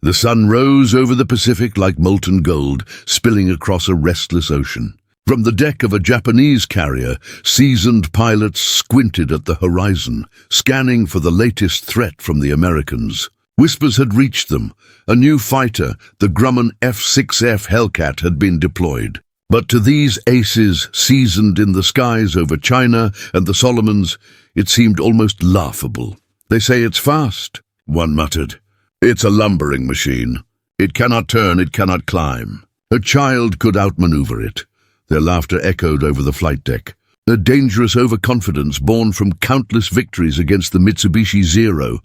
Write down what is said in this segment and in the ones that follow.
The sun rose over the Pacific like molten gold, spilling across a restless ocean. From the deck of a Japanese carrier, seasoned pilots squinted at the horizon, scanning for the latest threat from the Americans. Whispers had reached them. A new fighter, the Grumman F6F Hellcat, had been deployed. But to these aces, seasoned in the skies over China and the Solomons, it seemed almost laughable. "They say it's fast," one muttered. "It's a lumbering machine. It cannot turn, it cannot climb. A child could outmaneuver it." Their laughter echoed over the flight deck. A dangerous overconfidence born from countless victories against the Mitsubishi Zero.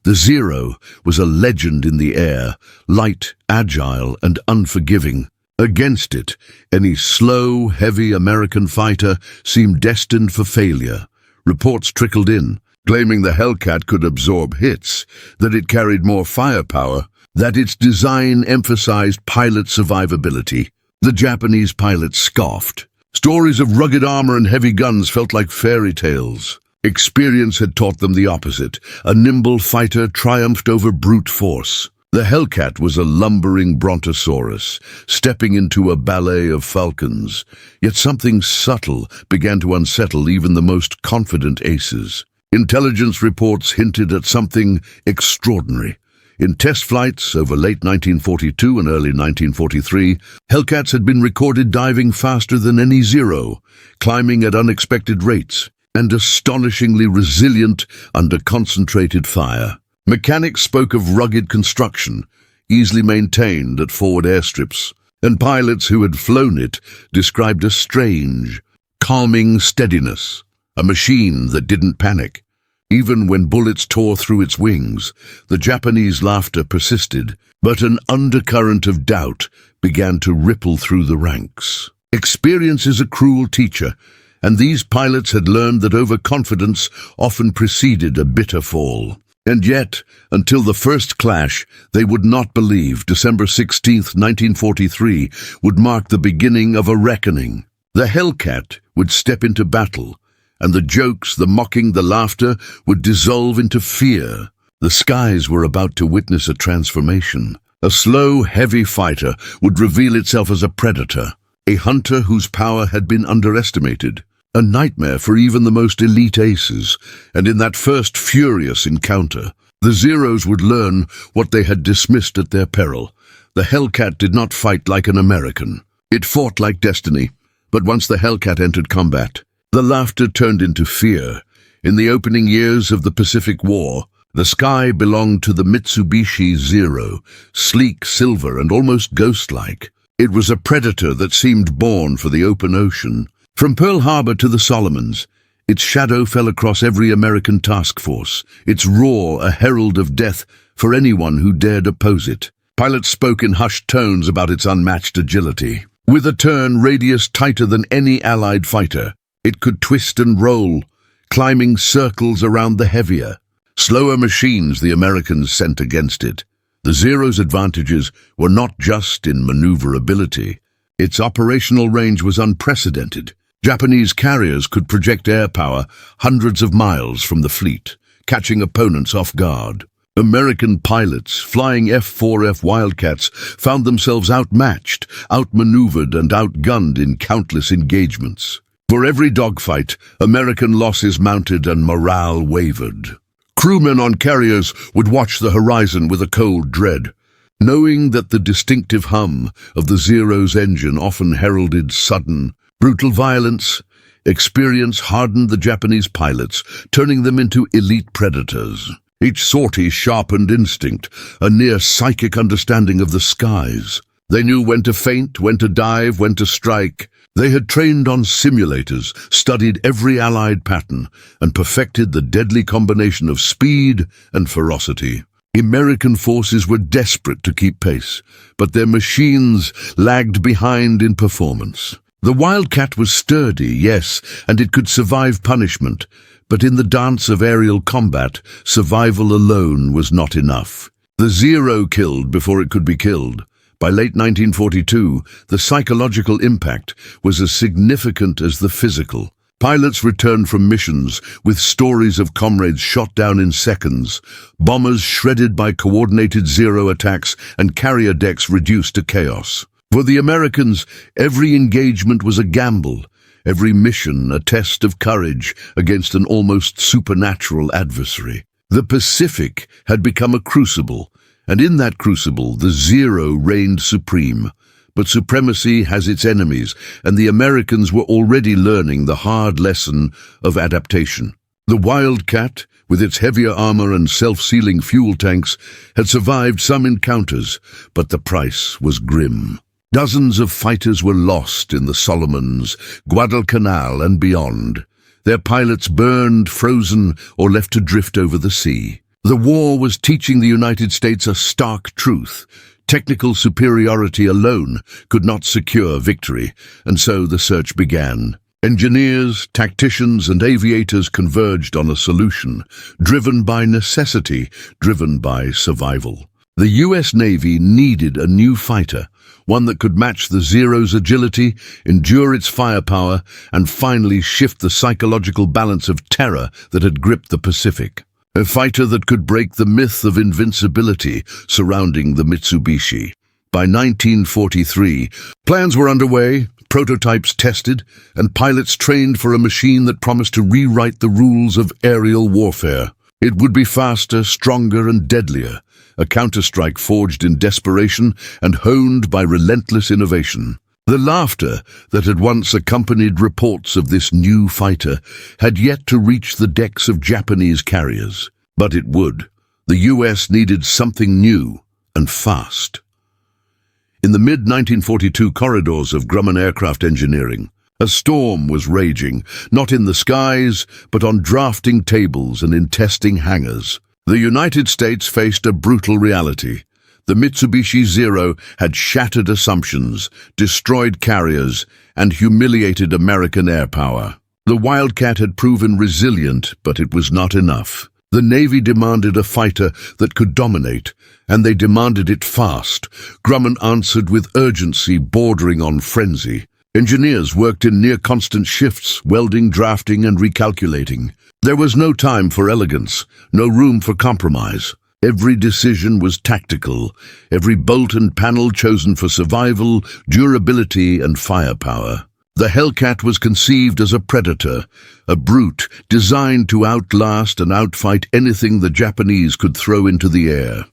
The Zero was a legend in the air, light, agile, and unforgiving. Against it, any slow, heavy American fighter seemed destined for failure. Reports trickled in, claiming the Hellcat could absorb hits, that it carried more firepower, that its design emphasized pilot survivability. The Japanese pilots scoffed. Stories of rugged armor and heavy guns felt like fairy tales. Experience had taught them the opposite. A nimble fighter triumphed over brute force. The Hellcat was a lumbering brontosaurus, stepping into a ballet of falcons. Yet something subtle began to unsettle even the most confident aces. Intelligence reports hinted at something extraordinary. In test flights over late 1942 and early 1943, Hellcats had been recorded diving faster than any Zero, climbing at unexpected rates, and astonishingly resilient under concentrated fire. Mechanics spoke of rugged construction, easily maintained at forward airstrips, and pilots who had flown it described a strange, calming steadiness, a machine that didn't panic. Even when bullets tore through its wings, the Japanese laughter persisted, but an undercurrent of doubt began to ripple through the ranks. Experience is a cruel teacher, and these pilots had learned that overconfidence often preceded a bitter fall. And yet, until the first clash, they would not believe December 16, 1943 would mark the beginning of a reckoning. The Hellcat would step into battle, and the jokes, the mocking, the laughter would dissolve into fear. The skies were about to witness a transformation. A slow, heavy fighter would reveal itself as a predator, a hunter whose power had been underestimated. A nightmare for even the most elite aces, and in that first furious encounter, the Zeros would learn what they had dismissed at their peril. The Hellcat did not fight like an American. It fought like destiny, but once the Hellcat entered combat, the laughter turned into fear. In the opening years of the Pacific War, the sky belonged to the Mitsubishi Zero, sleek, silver, and almost ghost-like. It was a predator that seemed born for the open ocean. From Pearl Harbor to the Solomons, its shadow fell across every American task force, its roar a herald of death for anyone who dared oppose it. Pilots spoke in hushed tones about its unmatched agility. With a turn radius tighter than any Allied fighter, it could twist and roll, climbing circles around the heavier, slower machines the Americans sent against it. The Zero's advantages were not just in maneuverability. Its operational range was unprecedented. Japanese carriers could project air power hundreds of miles from the fleet, catching opponents off guard. American pilots flying F4F Wildcats found themselves outmatched, outmaneuvered, and outgunned in countless engagements. For every dogfight, American losses mounted and morale wavered. Crewmen on carriers would watch the horizon with a cold dread, knowing that the distinctive hum of the Zero's engine often heralded sudden, brutal violence. Experience hardened the Japanese pilots, turning them into elite predators. Each sortie sharpened instinct, a near psychic understanding of the skies. They knew when to feint, when to dive, when to strike. They had trained on simulators, studied every Allied pattern, and perfected the deadly combination of speed and ferocity. American forces were desperate to keep pace, but their machines lagged behind in performance. The Wildcat was sturdy, yes, and it could survive punishment, but in the dance of aerial combat, survival alone was not enough. The Zero killed before it could be killed. By late 1942, the psychological impact was as significant as the physical. Pilots returned from missions with stories of comrades shot down in seconds, bombers shredded by coordinated Zero attacks, and carrier decks reduced to chaos. For the Americans, every engagement was a gamble, every mission a test of courage against an almost supernatural adversary. The Pacific had become a crucible, and in that crucible the Zero reigned supreme. But supremacy has its enemies, and the Americans were already learning the hard lesson of adaptation. The Wildcat, with its heavier armor and self-sealing fuel tanks, had survived some encounters, but the price was grim. Dozens of fighters were lost in the Solomons, Guadalcanal, and beyond. Their pilots burned, frozen, or left to drift over the sea. The war was teaching the United States a stark truth. Technical superiority alone could not secure victory, and so the search began. Engineers, tacticians, and aviators converged on a solution, driven by necessity, driven by survival. The U.S. Navy needed a new fighter, one that could match the Zero's agility, endure its firepower, and finally shift the psychological balance of terror that had gripped the Pacific. A fighter that could break the myth of invincibility surrounding the Mitsubishi. By 1943, plans were underway, prototypes tested, and pilots trained for a machine that promised to rewrite the rules of aerial warfare. It would be faster, stronger, and deadlier, a counterstrike forged in desperation and honed by relentless innovation. The laughter that had once accompanied reports of this new fighter had yet to reach the decks of Japanese carriers. But it would. The U.S. needed something new and fast. In the mid-1942 corridors of Grumman aircraft engineering, a storm was raging, not in the skies, but on drafting tables and in testing hangars. The United States faced a brutal reality. The Mitsubishi Zero had shattered assumptions, destroyed carriers, and humiliated American air power. The Wildcat had proven resilient, but it was not enough. The Navy demanded a fighter that could dominate, and they demanded it fast. Grumman answered with urgency bordering on frenzy. Engineers worked in near-constant shifts, welding, drafting, and recalculating. There was no time for elegance, no room for compromise. Every decision was tactical, every bolt and panel chosen for survival, durability, and firepower. The Hellcat was conceived as a predator, a brute designed to outlast and outfight anything the Japanese could throw into the air.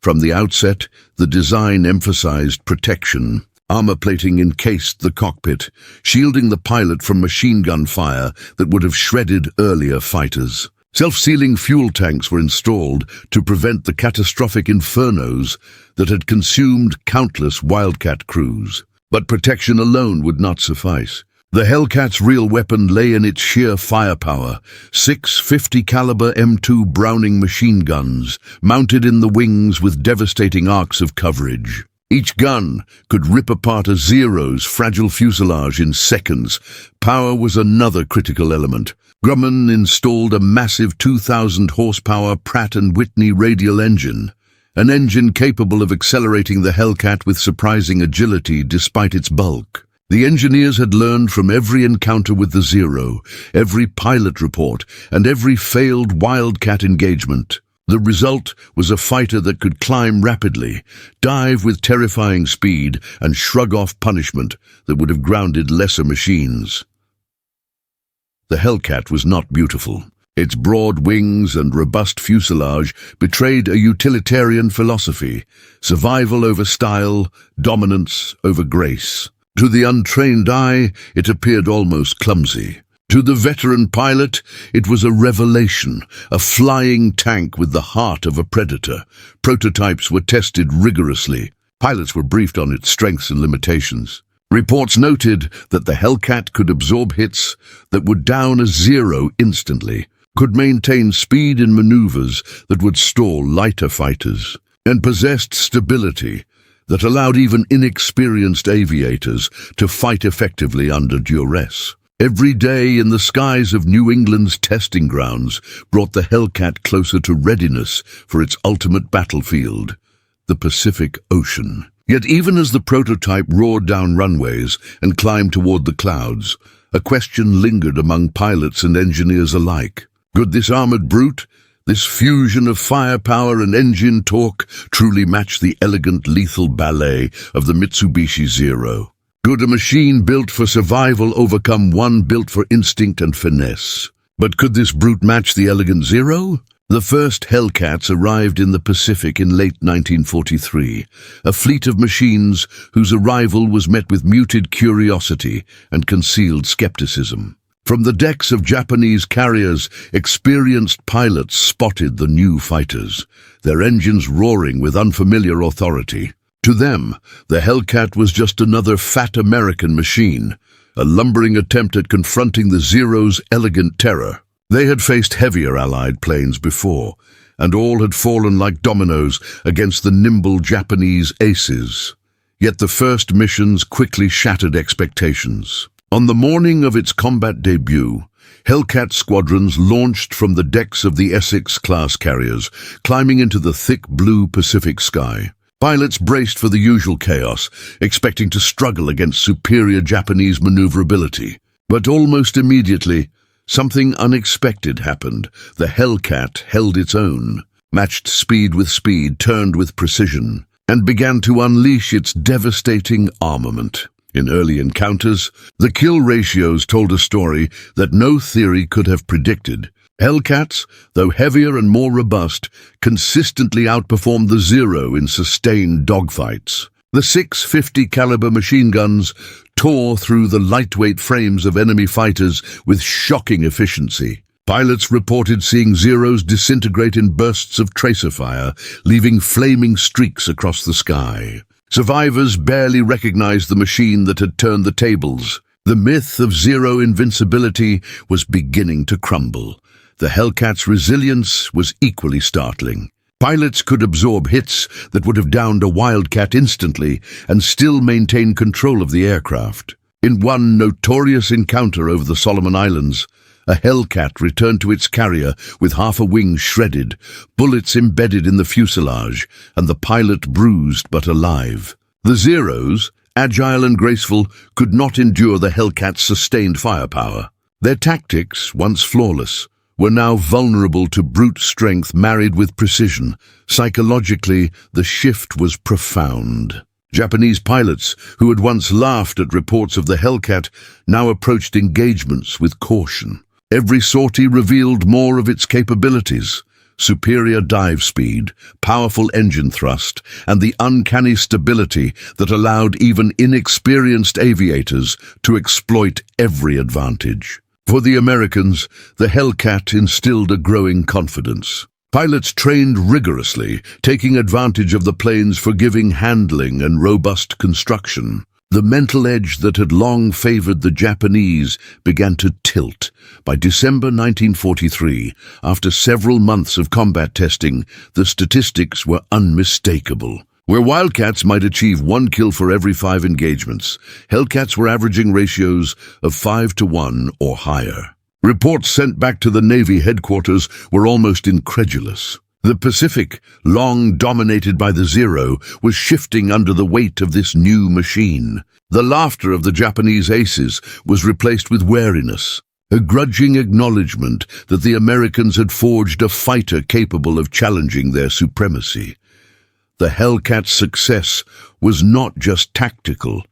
From the outset, the design emphasized protection. Armor plating encased the cockpit, shielding the pilot from machine gun fire that would have shredded earlier fighters. Self-sealing fuel tanks were installed to prevent the catastrophic infernos that had consumed countless Wildcat crews. But protection alone would not suffice. The Hellcat's real weapon lay in its sheer firepower, 6 50-caliber M2 Browning machine guns, mounted in the wings with devastating arcs of coverage. Each gun could rip apart a Zero's fragile fuselage in seconds. Power was another critical element. Grumman installed a massive 2,000-horsepower Pratt & Whitney radial engine, an engine capable of accelerating the Hellcat with surprising agility despite its bulk. The engineers had learned from every encounter with the Zero, every pilot report, and every failed Wildcat engagement. The result was a fighter that could climb rapidly, dive with terrifying speed, and shrug off punishment that would have grounded lesser machines. The Hellcat was not beautiful. Its broad wings and robust fuselage betrayed a utilitarian philosophy: survival over style, dominance over grace. To the untrained eye, it appeared almost clumsy. To the veteran pilot, it was a revelation, a flying tank with the heart of a predator. Prototypes were tested rigorously. Pilots were briefed on its strengths and limitations. Reports noted that the Hellcat could absorb hits that would down a Zero instantly, could maintain speed in maneuvers that would stall lighter fighters, and possessed stability that allowed even inexperienced aviators to fight effectively under duress. Every day in the skies of New England's testing grounds brought the Hellcat closer to readiness for its ultimate battlefield, the Pacific Ocean. Yet even as the prototype roared down runways and climbed toward the clouds, A question lingered among pilots and engineers alike. Could this armored brute, this fusion of firepower and engine torque, truly match the elegant lethal ballet of the Mitsubishi Zero? Could a machine built for survival overcome one built for instinct and finesse? But could this brute match the elegant Zero? The first Hellcats arrived in the Pacific in late 1943, a fleet of machines whose arrival was met with muted curiosity and concealed skepticism. From the decks of Japanese carriers, experienced pilots spotted the new fighters, their engines roaring with unfamiliar authority. To them, the Hellcat was just another fat American machine, a lumbering attempt at confronting the Zero's elegant terror. They had faced heavier Allied planes before, and all had fallen like dominoes against the nimble Japanese aces. Yet the first missions quickly shattered expectations. On the morning of its combat debut, Hellcat squadrons launched from the decks of the Essex-class carriers, climbing into the thick blue Pacific sky. Pilots braced for the usual chaos, expecting to struggle against superior Japanese maneuverability. But almost immediately, something unexpected happened. The Hellcat held its own, matched speed with speed, turned with precision, and began to unleash its devastating armament. In early encounters, the kill ratios told a story that no theory could have predicted. Hellcats, though heavier and more robust, consistently outperformed the Zero in sustained dogfights. The 650 caliber machine guns tore through the lightweight frames of enemy fighters with shocking efficiency. Pilots reported seeing Zeros disintegrate in bursts of tracer fire, leaving flaming streaks across the sky. Survivors barely recognized the machine that had turned the tables. The myth of Zero invincibility was beginning to crumble. The Hellcat's resilience was equally startling. Pilots could absorb hits that would have downed a Wildcat instantly and still maintain control of the aircraft. In one notorious encounter over the Solomon Islands, a Hellcat returned to its carrier with half a wing shredded, bullets embedded in the fuselage, and the pilot bruised but alive. The Zeros, agile and graceful, could not endure the Hellcat's sustained firepower. Their tactics, once flawless, were now vulnerable to brute strength married with precision. Psychologically, the shift was profound. Japanese pilots, who had once laughed at reports of the Hellcat, now approached engagements with caution. Every sortie revealed more of its capabilities: superior dive speed, powerful engine thrust, and the uncanny stability that allowed even inexperienced aviators to exploit every advantage. For the Americans, the Hellcat instilled a growing confidence. Pilots trained rigorously, taking advantage of the plane's forgiving handling and robust construction. The mental edge that had long favored the Japanese began to tilt. By December 1943, after several months of combat testing, the statistics were unmistakable. Where Wildcats might achieve 1 kill for every 5 engagements, Hellcats were averaging ratios of 5-to-1 or higher. Reports sent back to the Navy headquarters were almost incredulous. The Pacific, long dominated by the Zero, was shifting under the weight of this new machine. The laughter of the Japanese aces was replaced with wariness, a grudging acknowledgement that the Americans had forged a fighter capable of challenging their supremacy. The Hellcat's success was not just tactical,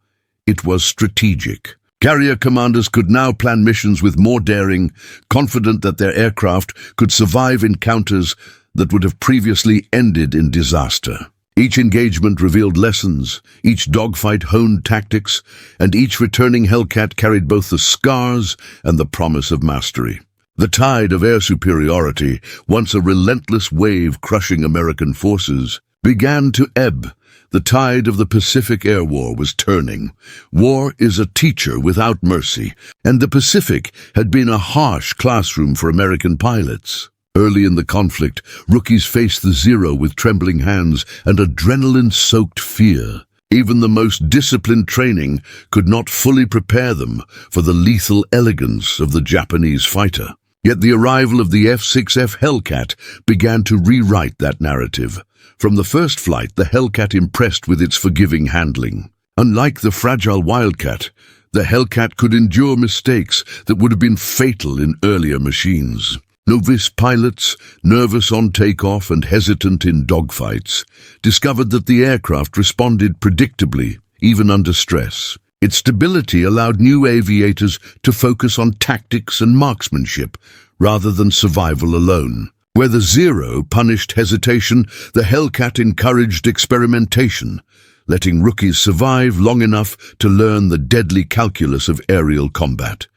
it was strategic. Carrier commanders could now plan missions with more daring, confident that their aircraft could survive encounters that would have previously ended in disaster. Each engagement revealed lessons, each dogfight honed tactics, and each returning Hellcat carried both the scars and the promise of mastery. The tide of air superiority, once a relentless wave crushing American forces, began to ebb. The tide of the Pacific Air War was turning. War is a teacher without mercy, and the Pacific had been a harsh classroom for American pilots. Early in the conflict, rookies faced the Zero with trembling hands and adrenaline-soaked fear. Even the most disciplined training could not fully prepare them for the lethal elegance of the Japanese fighter. Yet the arrival of the F6F Hellcat began to rewrite that narrative. From the first flight, the Hellcat impressed with its forgiving handling. Unlike the fragile Wildcat, The Hellcat could endure mistakes that would have been fatal in earlier machines. Novice pilots, nervous on takeoff and hesitant in dogfights, discovered that the aircraft responded predictably, even under stress. Its stability allowed new aviators to focus on tactics and marksmanship, rather than survival alone. Where the Zero punished hesitation, the Hellcat encouraged experimentation, letting rookies survive long enough to learn the deadly calculus of aerial combat.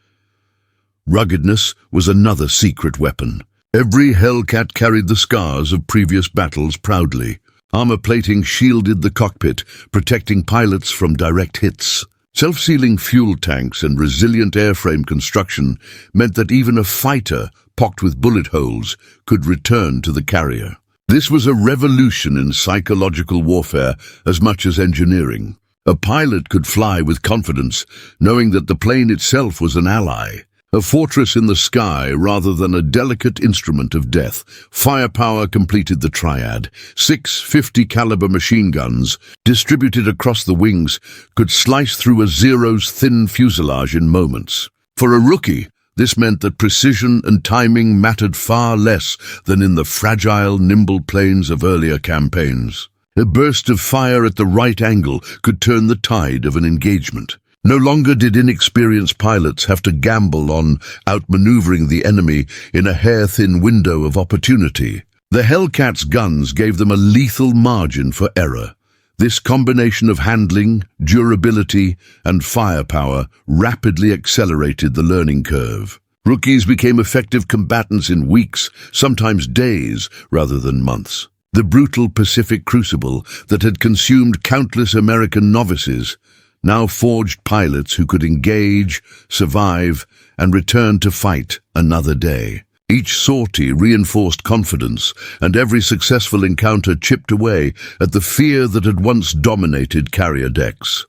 Ruggedness was another secret weapon. Every Hellcat carried the scars of previous battles proudly. Armor plating shielded the cockpit, protecting pilots from direct hits. Self-sealing fuel tanks and resilient airframe construction meant that even a fighter, pocked with bullet holes, could return to the carrier. This was a revolution in psychological warfare as much as engineering. A pilot could fly with confidence, knowing that the plane itself was an ally, a fortress in the sky rather than a delicate instrument of death. Firepower completed the triad. 6 50-caliber machine guns, distributed across the wings, could slice through a Zero's thin fuselage in moments. For a rookie, this meant that precision and timing mattered far less than in the fragile, nimble planes of earlier campaigns. A burst of fire at the right angle could turn the tide of an engagement. No longer did inexperienced pilots have to gamble on outmaneuvering the enemy in a hair-thin window of opportunity. The Hellcat's guns gave them a lethal margin for error. This combination of handling, durability, and firepower rapidly accelerated the learning curve. Rookies became effective combatants in weeks, sometimes days, rather than months. The brutal Pacific crucible that had consumed countless American novices now forged pilots who could engage, survive, and return to fight another day. Each sortie reinforced confidence, and every successful encounter chipped away at the fear that had once dominated carrier decks.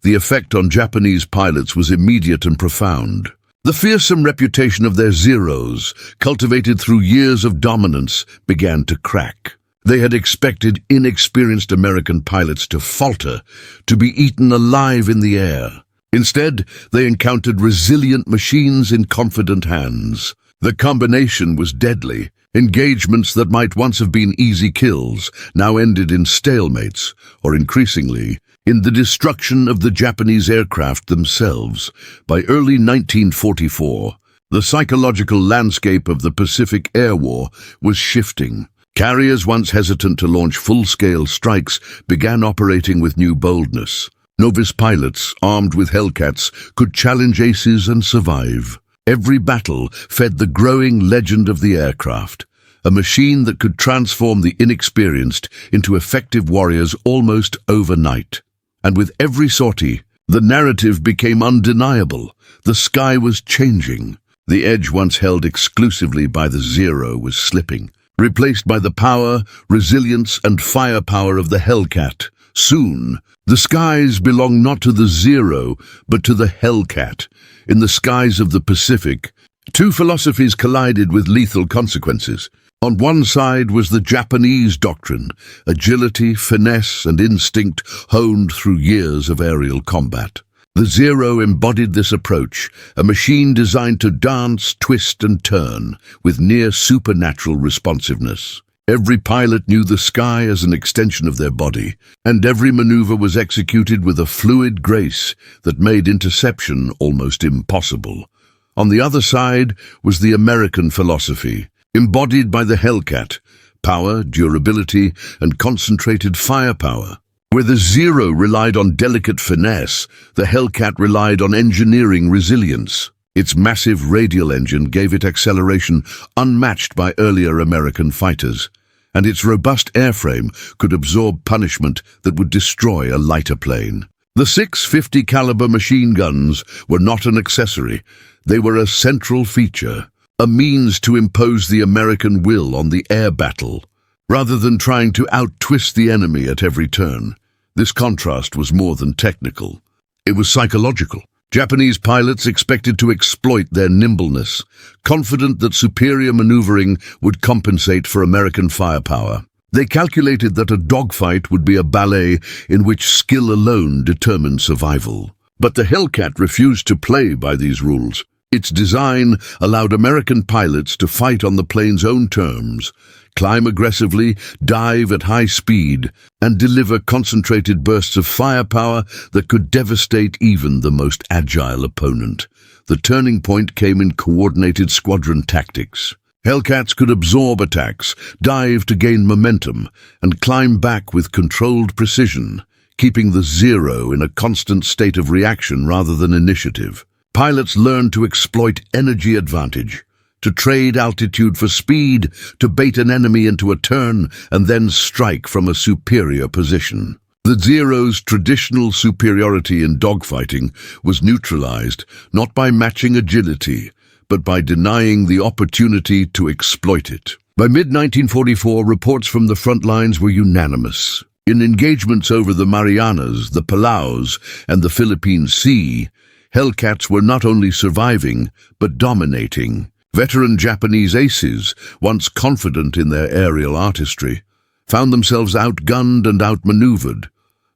The effect on Japanese pilots was immediate and profound. The fearsome reputation of their Zeros, cultivated through years of dominance, began to crack. They had expected inexperienced American pilots to falter, to be eaten alive in the air. Instead, they encountered resilient machines in confident hands. The combination was deadly. Engagements that might once have been easy kills now ended in stalemates, or increasingly, in the destruction of the Japanese aircraft themselves. By early 1944, the psychological landscape of the Pacific Air War was shifting. Carriers once hesitant to launch full-scale strikes began operating with new boldness. Novice pilots, armed with Hellcats, could challenge aces and survive. Every battle fed the growing legend of the aircraft, a machine that could transform the inexperienced into effective warriors almost overnight. And with every sortie, the narrative became undeniable. The sky was changing. The edge once held exclusively by the Zero was slipping, replaced by the power, resilience, and firepower of the Hellcat. Soon, the skies belonged not to the Zero, but to the Hellcat. In the skies of the Pacific, two philosophies collided with lethal consequences. On one side was the Japanese doctrine, agility, finesse, and instinct honed through years of aerial combat. The Zero embodied this approach, a machine designed to dance, twist, and turn with near supernatural responsiveness. Every pilot knew the sky as an extension of their body, and every maneuver was executed with a fluid grace that made interception almost impossible. On the other side was the American philosophy, embodied by the Hellcat: power, durability, and concentrated firepower. Where the Zero relied on delicate finesse, the Hellcat relied on engineering resilience. Its massive radial engine gave it acceleration unmatched by earlier American fighters, and its robust airframe could absorb punishment that would destroy a lighter plane. The 650 caliber machine guns were not an accessory. They were a central feature, a means to impose the American will on the air battle, rather than trying to out-twist the enemy at every turn. This contrast was more than technical. It was psychological. Japanese pilots expected to exploit their nimbleness, confident that superior maneuvering would compensate for American firepower. They calculated that a dogfight would be a ballet in which skill alone determined survival. But the Hellcat refused to play by these rules. Its design allowed American pilots to fight on the plane's own terms, climb aggressively, dive at high speed, and deliver concentrated bursts of firepower that could devastate even the most agile opponent. The turning point came in coordinated squadron tactics. Hellcats could absorb attacks, dive to gain momentum, and climb back with controlled precision, keeping the Zero in a constant state of reaction rather than initiative. Pilots learned to exploit energy advantage, to trade altitude for speed, to bait an enemy into a turn, and then strike from a superior position. The Zero's traditional superiority in dogfighting was neutralized not by matching agility, but by denying the opportunity to exploit it. By mid-1944, reports from the front lines were unanimous. In engagements over the Marianas, the Palaus, and the Philippine Sea, Hellcats were not only surviving, but dominating. Veteran Japanese aces, once confident in their aerial artistry, found themselves outgunned and outmaneuvered,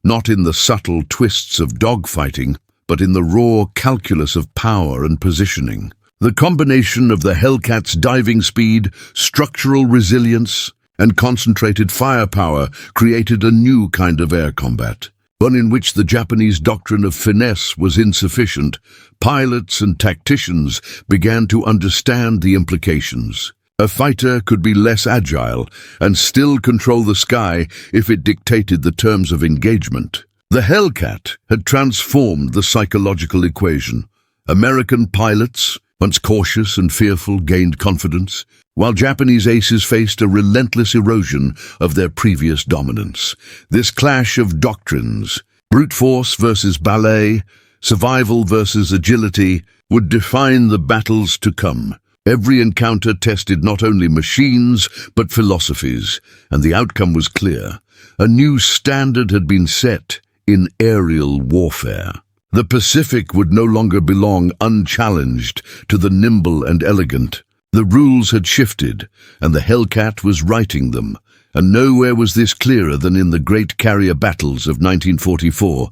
not in the subtle twists of dogfighting, but in the raw calculus of power and positioning. The combination of the Hellcat's diving speed, structural resilience, and concentrated firepower created a new kind of air combat, one in which the Japanese doctrine of finesse was insufficient. Pilots and tacticians began to understand the implications. A fighter could be less agile and still control the sky if it dictated the terms of engagement. The Hellcat had transformed the psychological equation. American pilots, once cautious and fearful, gained confidence, while Japanese aces faced a relentless erosion of their previous dominance. This clash of doctrines, brute force versus ballet, survival versus agility, would define the battles to come. Every encounter tested not only machines, but philosophies, and the outcome was clear. A new standard had been set in aerial warfare. The Pacific would no longer belong unchallenged to the nimble and elegant. The rules had shifted, and the Hellcat was writing them, and nowhere was this clearer than in the great carrier battles of 1944.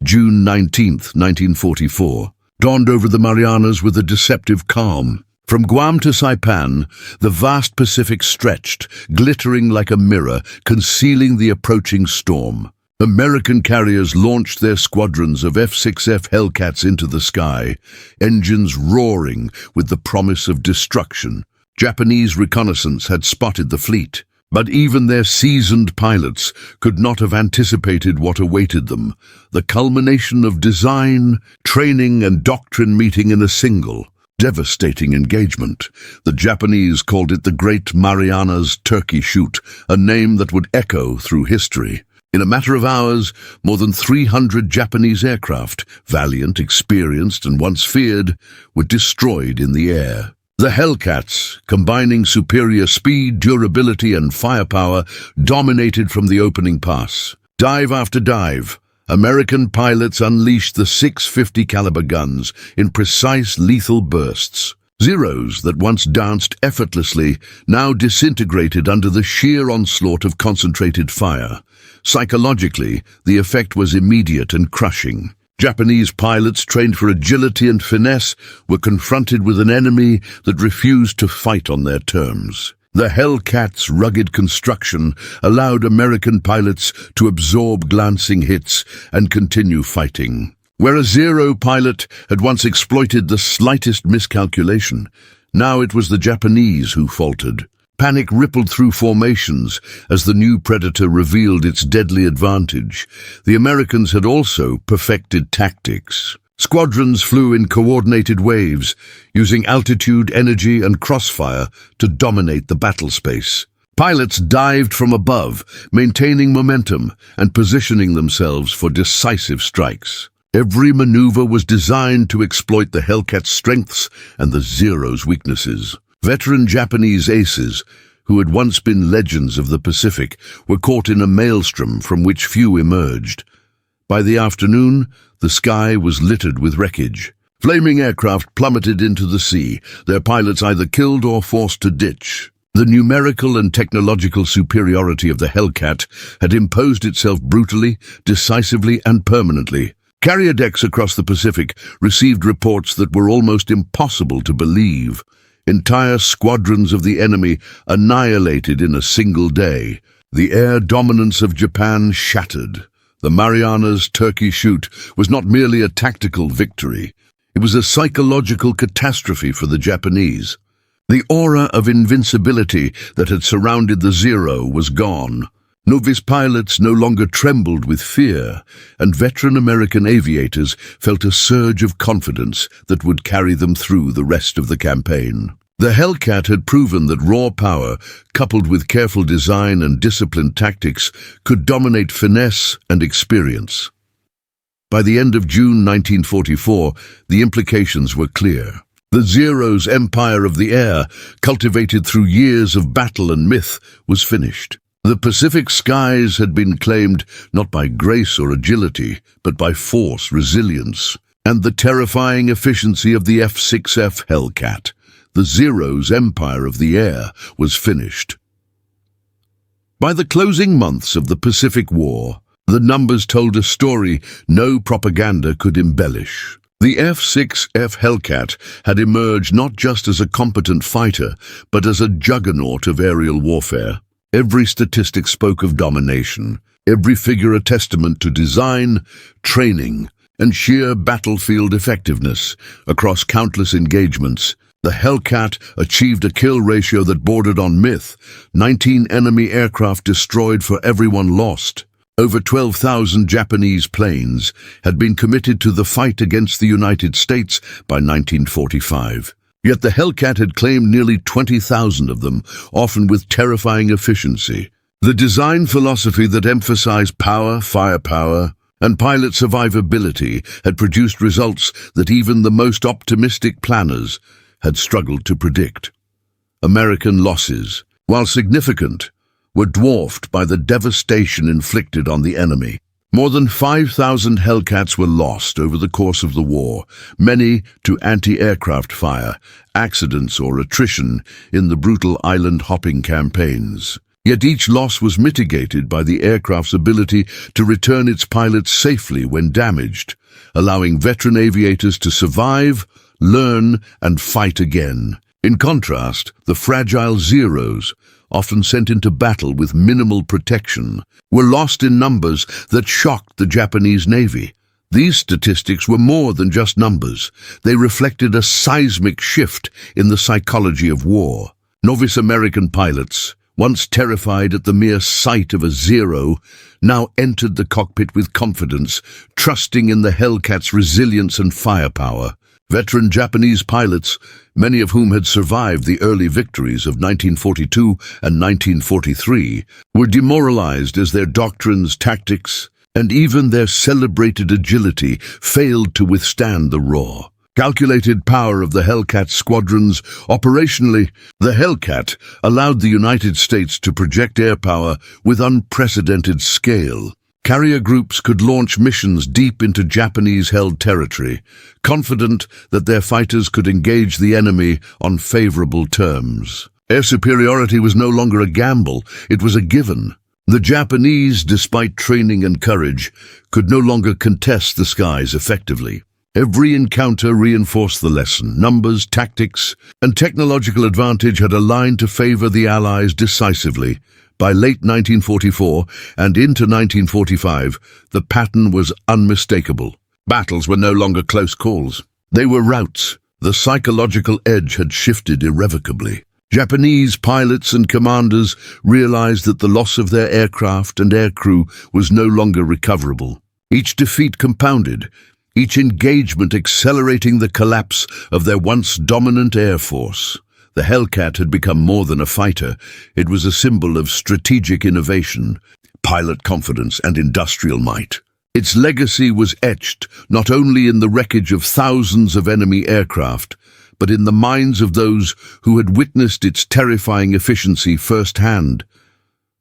June 19th, 1944, dawned over the Marianas with a deceptive calm. From Guam to Saipan, the vast Pacific stretched, glittering like a mirror, concealing the approaching storm. American carriers launched their squadrons of F6F Hellcats into the sky, engines roaring with the promise of destruction. Japanese reconnaissance had spotted the fleet, but even their seasoned pilots could not have anticipated what awaited them, the culmination of design, training, and doctrine meeting in a single, devastating engagement. The Japanese called it the Great Marianas Turkey Shoot, a name that would echo through history. In a matter of hours, more than 300 Japanese aircraft, valiant, experienced, and once feared, were destroyed in the air. The Hellcats, combining superior speed, durability, and firepower, dominated from the opening pass. Dive after dive, American pilots unleashed the 650 caliber guns in precise lethal bursts. Zeros that once danced effortlessly now disintegrated under the sheer onslaught of concentrated fire. Psychologically, the effect was immediate and crushing. Japanese pilots trained for agility and finesse were confronted with an enemy that refused to fight on their terms. The Hellcat's rugged construction allowed American pilots to absorb glancing hits and continue fighting. Where a Zero pilot had once exploited the slightest miscalculation, now it was the Japanese who faltered. Panic rippled through formations as the new Predator revealed its deadly advantage. The Americans had also perfected tactics. Squadrons flew in coordinated waves, using altitude, energy, and crossfire to dominate the battle space. Pilots dived from above, maintaining momentum and positioning themselves for decisive strikes. Every maneuver was designed to exploit the Hellcat's strengths and the Zero's weaknesses. Veteran Japanese aces, who had once been legends of the Pacific, were caught in a maelstrom from which few emerged. By the afternoon, the sky was littered with wreckage. Flaming aircraft plummeted into the sea, their pilots either killed or forced to ditch. The numerical and technological superiority of the Hellcat had imposed itself brutally, decisively, and permanently. Carrier decks across the Pacific received reports that were almost impossible to believe. Entire squadrons of the enemy annihilated in a single day. The air dominance of Japan shattered. The Marianas Turkey Shoot was not merely a tactical victory. It was a psychological catastrophe for the Japanese. The aura of invincibility that had surrounded the Zero was gone. Novice pilots no longer trembled with fear, and veteran American aviators felt a surge of confidence that would carry them through the rest of the campaign. The Hellcat had proven that raw power, coupled with careful design and disciplined tactics, could dominate finesse and experience. By the end of June 1944, the implications were clear. The Zero's empire of the air, cultivated through years of battle and myth, was finished. The Pacific skies had been claimed not by grace or agility, but by force, resilience, and the terrifying efficiency of the F6F Hellcat. The Zero's empire of the air was finished. By the closing months of the Pacific War, the numbers told a story no propaganda could embellish. The F6F Hellcat had emerged not just as a competent fighter, but as a juggernaut of aerial warfare. Every statistic spoke of domination, every figure a testament to design, training, and sheer battlefield effectiveness. Across countless engagements, the Hellcat achieved a kill ratio that bordered on myth. 19 enemy aircraft destroyed for everyone lost. Over 12,000 Japanese planes had been committed to the fight against the United States by 1945. Yet the Hellcat had claimed nearly 20,000 of them, often with terrifying efficiency. The design philosophy that emphasized power, firepower, and pilot survivability had produced results that even the most optimistic planners had struggled to predict. American losses, while significant, were dwarfed by the devastation inflicted on the enemy. More than 5,000 Hellcats were lost over the course of the war, many to anti-aircraft fire, accidents or attrition in the brutal island-hopping campaigns. Yet each loss was mitigated by the aircraft's ability to return its pilots safely when damaged, allowing veteran aviators to survive, learn, and fight again. In contrast, the fragile Zeros, often sent into battle with minimal protection, were lost in numbers that shocked the Japanese Navy. These statistics were more than just numbers. They reflected a seismic shift in the psychology of war. Novice American pilots, once terrified at the mere sight of a Zero, now entered the cockpit with confidence, trusting in the Hellcat's resilience and firepower. Veteran Japanese pilots, many of whom had survived the early victories of 1942 and 1943, were demoralized as their doctrines, tactics, and even their celebrated agility failed to withstand the raw, calculated power of the Hellcat squadrons. Operationally, the Hellcat allowed the United States to project air power with unprecedented scale. Carrier groups could launch missions deep into Japanese-held territory, confident that their fighters could engage the enemy on favorable terms. Air superiority was no longer a gamble, it was a given. The Japanese, despite training and courage, could no longer contest the skies effectively. Every encounter reinforced the lesson. Numbers, tactics, and technological advantage had aligned to favor the Allies decisively. By late 1944 and into 1945, the pattern was unmistakable. Battles were no longer close calls. They were routs. The psychological edge had shifted irrevocably. Japanese pilots and commanders realized that the loss of their aircraft and aircrew was no longer recoverable. Each defeat compounded, each engagement accelerating the collapse of their once dominant air force. The Hellcat had become more than a fighter. It was a symbol of strategic innovation, pilot confidence, and industrial might. Its legacy was etched not only in the wreckage of thousands of enemy aircraft, but in the minds of those who had witnessed its terrifying efficiency firsthand.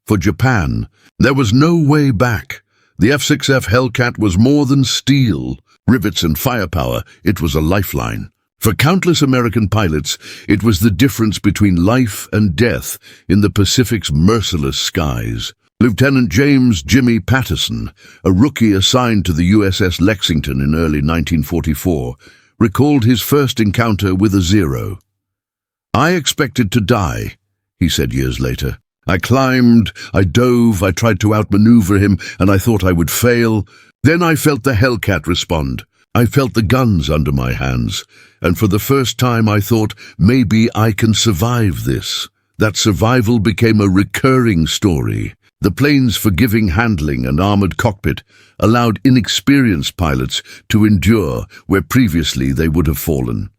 For Japan, there was no way back. The F6F Hellcat was more than steel, rivets, and firepower. It was a lifeline. For countless American pilots, it was the difference between life and death in the Pacific's merciless skies. Lieutenant James "Jimmy" Patterson, a rookie assigned to the USS Lexington in early 1944, recalled his first encounter with a Zero. "I expected to die," he said years later. "I climbed, I dove, I tried to outmaneuver him, and I thought I would fail. Then I felt the Hellcat respond. I felt the guns under my hands, and for the first time I thought, maybe I can survive this." That survival became a recurring story. The plane's forgiving handling and armored cockpit allowed inexperienced pilots to endure where previously they would have fallen.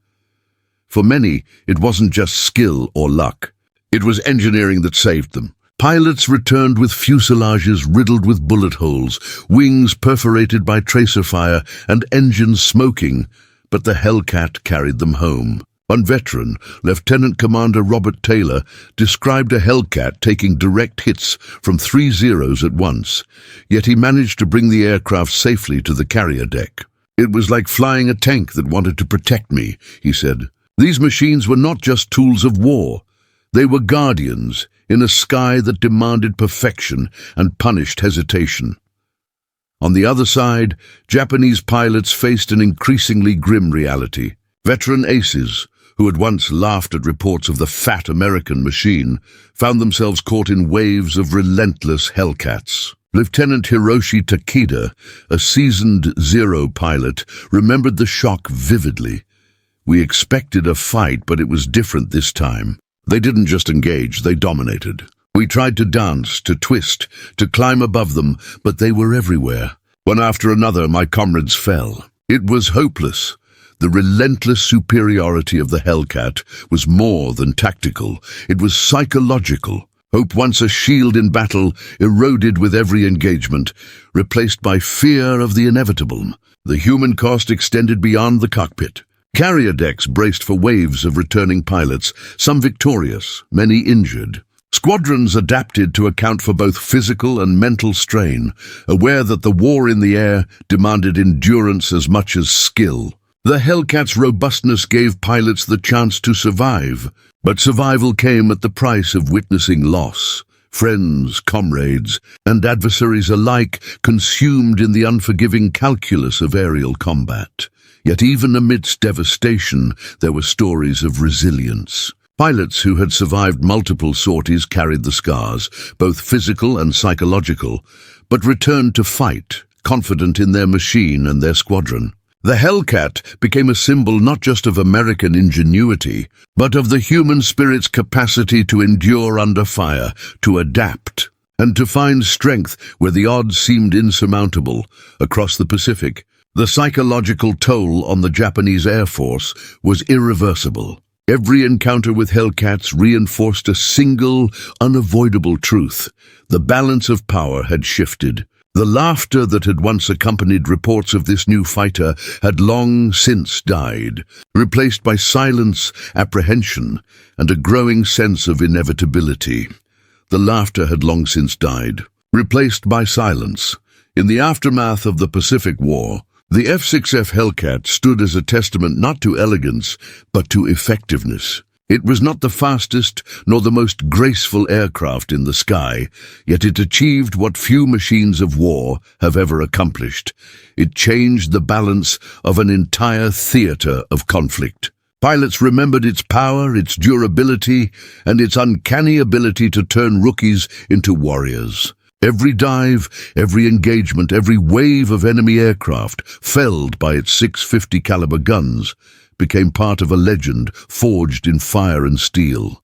For many, it wasn't just skill or luck. It was engineering that saved them. Pilots returned with fuselages riddled with bullet holes, wings perforated by tracer fire, and engines smoking, but the Hellcat carried them home. One veteran, Lieutenant Commander Robert Taylor, described a Hellcat taking direct hits from 3 Zeros at once, yet he managed to bring the aircraft safely to the carrier deck. "It was like flying a tank that wanted to protect me," he said. "These machines were not just tools of war. They were guardians in a sky that demanded perfection and punished hesitation." On the other side, Japanese pilots faced an increasingly grim reality. Veteran aces, who had once laughed at reports of the fat American machine, found themselves caught in waves of relentless Hellcats. Lieutenant Hiroshi Takeda, a seasoned Zero pilot, remembered the shock vividly. "We expected a fight, but it was different this time. They didn't just engage, they dominated. We tried to dance, to twist, to climb above them, but they were everywhere. One after another, my comrades fell. It was hopeless." The relentless superiority of the Hellcat was more than tactical. It was psychological. Hope, once a shield in battle, eroded with every engagement, replaced by fear of the inevitable. The human cost extended beyond the cockpit. Carrier decks braced for waves of returning pilots, some victorious, many injured. Squadrons adapted to account for both physical and mental strain, aware that the war in the air demanded endurance as much as skill. The Hellcat's robustness gave pilots the chance to survive, but survival came at the price of witnessing loss. Friends, comrades, and adversaries alike consumed in the unforgiving calculus of aerial combat. Yet even amidst devastation, there were stories of resilience. Pilots who had survived multiple sorties carried the scars, both physical and psychological, but returned to fight, confident in their machine and their squadron. The Hellcat became a symbol not just of American ingenuity, but of the human spirit's capacity to endure under fire, to adapt, and to find strength where the odds seemed insurmountable. Across the Pacific, the psychological toll on the Japanese Air Force was irreversible. Every encounter with Hellcats reinforced a single, unavoidable truth. The balance of power had shifted. The laughter that had once accompanied reports of this new fighter had long since died, replaced by silence, apprehension, and a growing sense of inevitability. The laughter had long since died, replaced by silence. In the aftermath of the Pacific War, the F6F Hellcat stood as a testament not to elegance, but to effectiveness. It was not the fastest nor the most graceful aircraft in the sky, yet it achieved what few machines of war have ever accomplished. It changed the balance of an entire theater of conflict. Pilots remembered its power, its durability, and its uncanny ability to turn rookies into warriors. Every dive, every engagement, every wave of enemy aircraft, felled by its 650 caliber guns, became part of a legend forged in fire and steel.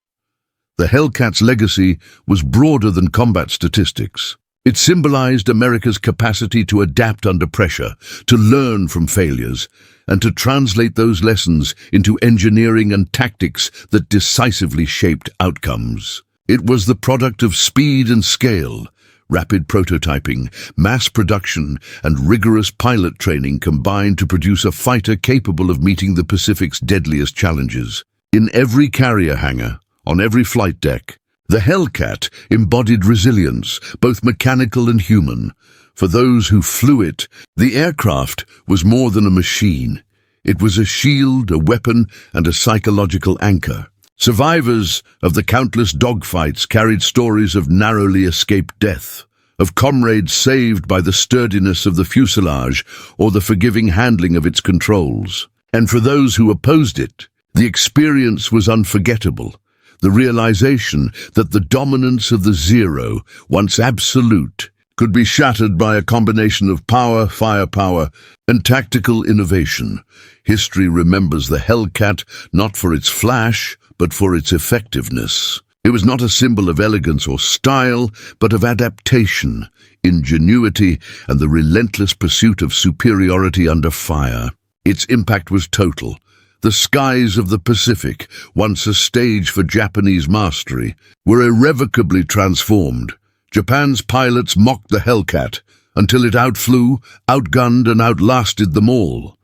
The Hellcat's legacy was broader than combat statistics. It symbolized America's capacity to adapt under pressure, to learn from failures, and to translate those lessons into engineering and tactics that decisively shaped outcomes. It was the product of speed and scale. Rapid prototyping, mass production, and rigorous pilot training combined to produce a fighter capable of meeting the Pacific's deadliest challenges. In every carrier hangar, on every flight deck, the Hellcat embodied resilience, both mechanical and human. For those who flew it, the aircraft was more than a machine. It was a shield, a weapon, and a psychological anchor. Survivors of the countless dogfights carried stories of narrowly escaped death, of comrades saved by the sturdiness of the fuselage or the forgiving handling of its controls. And for those who opposed it, the experience was unforgettable. The realization that the dominance of the Zero, once absolute, could be shattered by a combination of power, firepower, and tactical innovation. History remembers the Hellcat not for its flash, but for its effectiveness. It was not a symbol of elegance or style, but of adaptation, ingenuity, and the relentless pursuit of superiority under fire. Its impact was total. The skies of the Pacific, once a stage for Japanese mastery, were irrevocably transformed. Japan's pilots mocked the Hellcat until it outflew, outgunned, and outlasted them all.